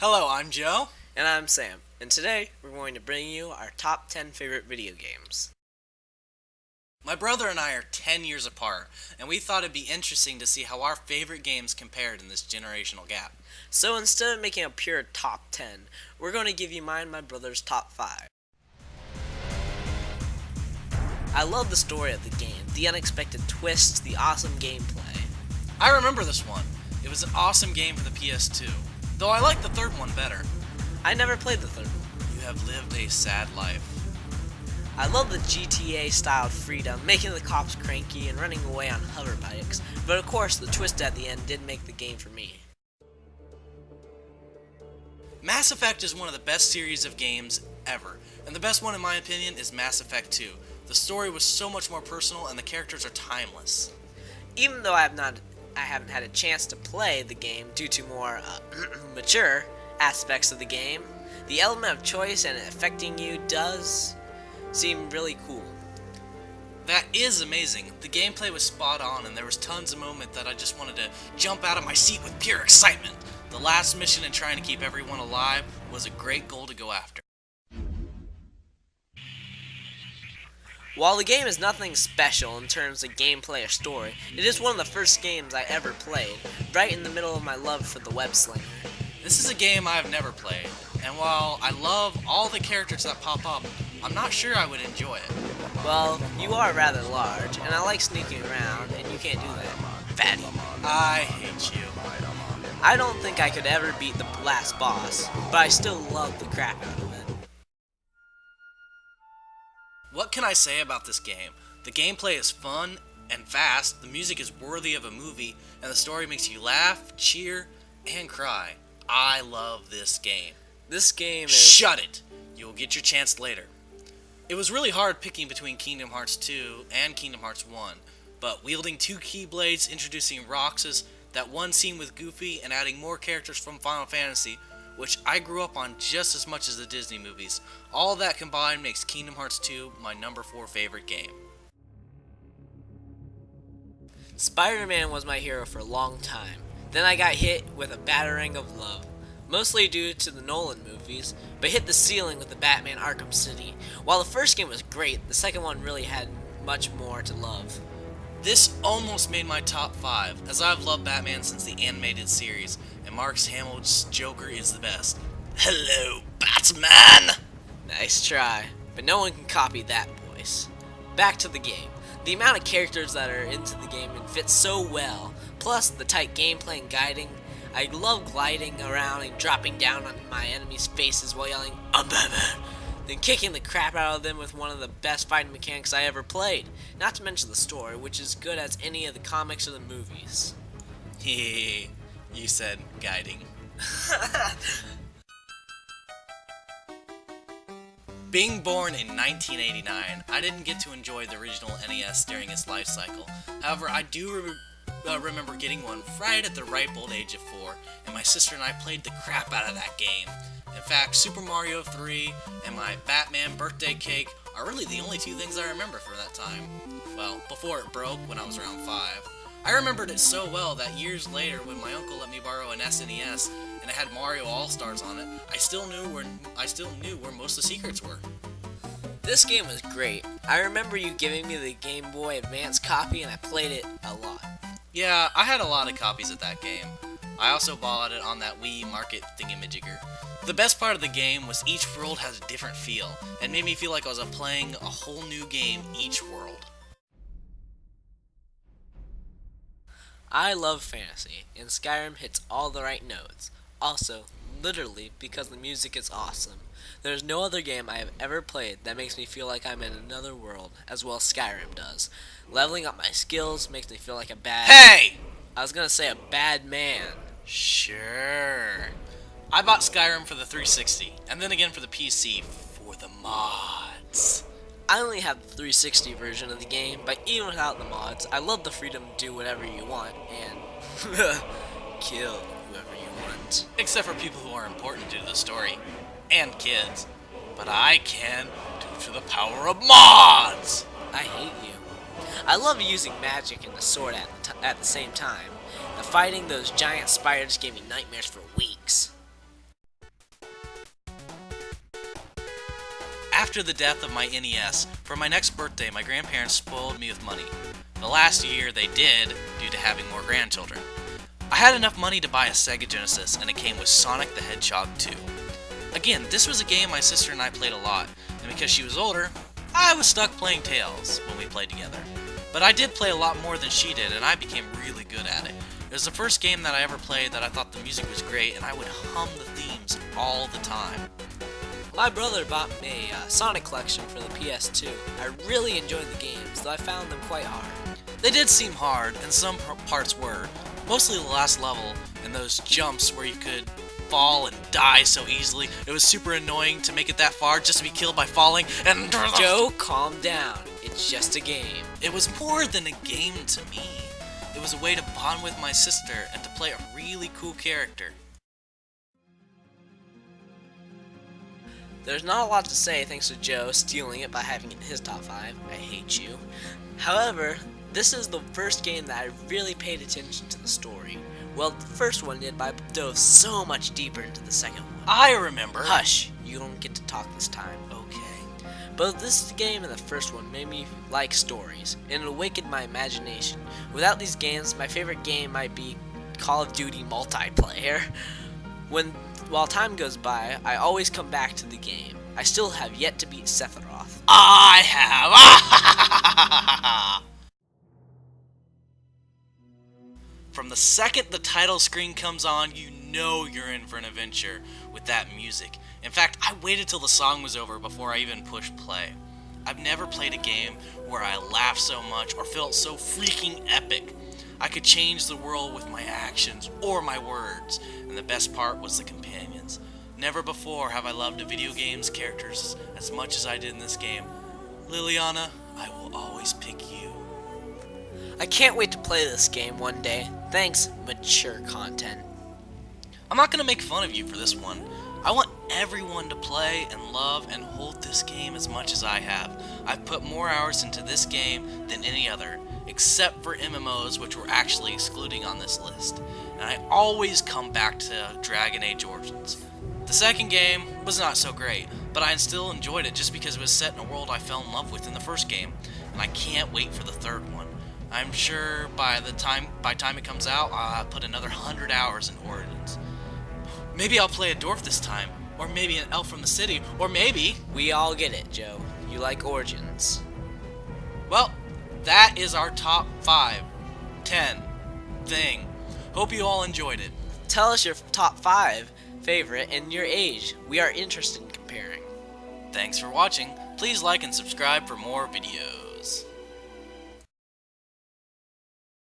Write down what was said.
Hello, I'm Joe. And I'm Sam, and today we're going to bring you our top 10 favorite video games. My brother and I are 10 years apart, and we thought it'd be interesting to see how our favorite games compared in this generational gap. So instead of making a pure top 10, we're going to give you mine and my brother's top 5. I love the story of the game, the unexpected twists, the awesome gameplay. I remember this one. It was an awesome game for the PS2, though I like the third one better. I never played the third one. You have lived a sad life. I love the GTA styled freedom, making the cops cranky and running away on hover bikes, but of course the twist at the end did make the game for me. Mass Effect is one of the best series of games ever, and the best one in my opinion is Mass Effect 2. The story was so much more personal and the characters are timeless. Even though I haven't had a chance to play the game due to more mature aspects of the game, the element of choice and it affecting you does seem really cool. That is amazing. The gameplay was spot on and there was tons of moments that I just wanted to jump out of my seat with pure excitement. The last mission and trying to keep everyone alive was a great goal to go after. While the game is nothing special in terms of gameplay or story, it is one of the first games I ever played, right in the middle of my love for the web slinger. This is a game I've never played, and while I love all the characters that pop up, I'm not sure I would enjoy it. Well, you are rather large, and I like sneaking around, and you can't do that. Fatty. I hate you. I don't think I could ever beat the last boss, but I still love the crap out of it. What can I say about this game? The gameplay is fun and fast, the music is worthy of a movie, and the story makes you laugh, cheer, and cry. I love this game. This game is... Shut it! You'll get your chance later. It was really hard picking between Kingdom Hearts 2 and Kingdom Hearts 1, but wielding two Keyblades, introducing Roxas, that one scene with Goofy, and adding more characters from Final Fantasy, which I grew up on just as much as the Disney movies. All that combined makes Kingdom Hearts 2 my number 4 favorite game. Spider-Man was my hero for a long time. Then I got hit with a battering of love, mostly due to the Nolan movies, but hit the ceiling with the Batman Arkham City. While the first game was great, the second one really had much more to love. This almost made my top 5, as I've loved Batman since the animated series, and Mark Hamill's Joker is the best. Hello, Batman! Nice try, but no one can copy that voice. Back to the game. The amount of characters that are into the game and fit so well, plus the tight gameplay and guiding. I love gliding around and dropping down on my enemies' faces while yelling, "I'm Batman!" Then kicking the crap out of them with one of the best fighting mechanics I ever played. Not to mention the story, which is good as any of the comics or the movies. Hehe, you said guiding. Being born in 1989, I didn't get to enjoy the original NES during its life cycle. However, I do remember getting one right at the ripe old age of 4, and my sister and I played the crap out of that game. In fact, Super Mario 3 and my Batman birthday cake are really the only two things I remember from that time. Well, before it broke when I was around 5. I remembered it so well that years later when my uncle let me borrow an SNES and it had Mario All-Stars on it, I still knew where most of the secrets were. This game was great. I remember you giving me the Game Boy Advance copy and I played it a lot. Yeah, I had a lot of copies of that game. I also bought it on that Wii Market thingamajigger. The best part of the game was each world has a different feel, and made me feel like I was playing a whole new game each world. I love fantasy, and Skyrim hits all the right notes. Also, literally, because the music is awesome. There's no other game I have ever played that makes me feel like I'm in another world, as well as Skyrim does. Leveling up my skills makes me feel like a bad... Hey! I was gonna say a bad man. Sure. I bought Skyrim for the 360, and then again for the PC for the mods. I only have the 360 version of the game, but even without the mods, I love the freedom to do whatever you want, and kill whoever you want. Except for people who are important to the story, and kids. But I can due to the power of mods! I hate you. I love using magic and the sword at the same time. The fighting those giant spiders gave me nightmares for weeks. after the death of my NES, for my next birthday, my grandparents spoiled me with money. The last year they did, due to having more grandchildren. I had enough money to buy a Sega Genesis, and it came with Sonic the Hedgehog 2. Again, this was a game my sister and I played a lot, and because she was older, I was stuck playing Tails when we played together. But I did play a lot more than she did, and I became really good at it. It was the first game that I ever played that I thought the music was great, and I would hum the themes all the time. My brother bought me a Sonic collection for the PS2. I really enjoyed the games, though I found them quite hard. They did seem hard, and some parts were. Mostly the last level, and those jumps where you could fall and die so easily. It was super annoying to make it that far just to be killed by falling, and Joe, calm down. It's just a game. it was more than a game to me. It was a way to bond with my sister and to play a really cool character. There's not a lot to say thanks to Joe stealing it by having it in his top 5. I hate you. However, this is the first game that I really paid attention to the story. Well, the first one did, but I dove so much deeper into the second one. I remember. Hush, you don't get to talk this time. Okay. Both this game and the first one made me like stories, and it awakened my imagination. Without these games, my favorite game might be Call of Duty multiplayer. While time goes by, I always come back to the game. I still have yet to beat Sephiroth. I have. From the second the title screen comes on, you know you're in for an adventure with that music. In fact, I waited till the song was over before I even pushed play. I've never played a game where I laughed so much or felt so freaking epic. I could change the world with my actions or my words, and the best part was the companions. Never before have I loved a video game's characters as much as I did in this game. Liliana, I will always pick you. I can't wait to play this game one day. Thanks, mature content. I'm not going to make fun of you for this one. I want everyone to play and love and hold this game as much as I have. I've put more hours into this game than any other, except for MMOs, which we're actually excluding on this list. And I always come back to Dragon Age Origins. The second game was not so great, but I still enjoyed it just because it was set in a world I fell in love with in the first game, and I can't wait for the third one. I'm sure by time it comes out, I'll put another 100 hours in Origins. Maybe I'll play a dwarf this time, or maybe an elf from the city, or maybe... We all get it, Joe. You like Origins. Well, that is our top 5, 10 thing. Hope you all enjoyed it. Tell us your top 5 favorite and your age. We are interested in comparing. Thanks for watching. Please like and subscribe for more videos.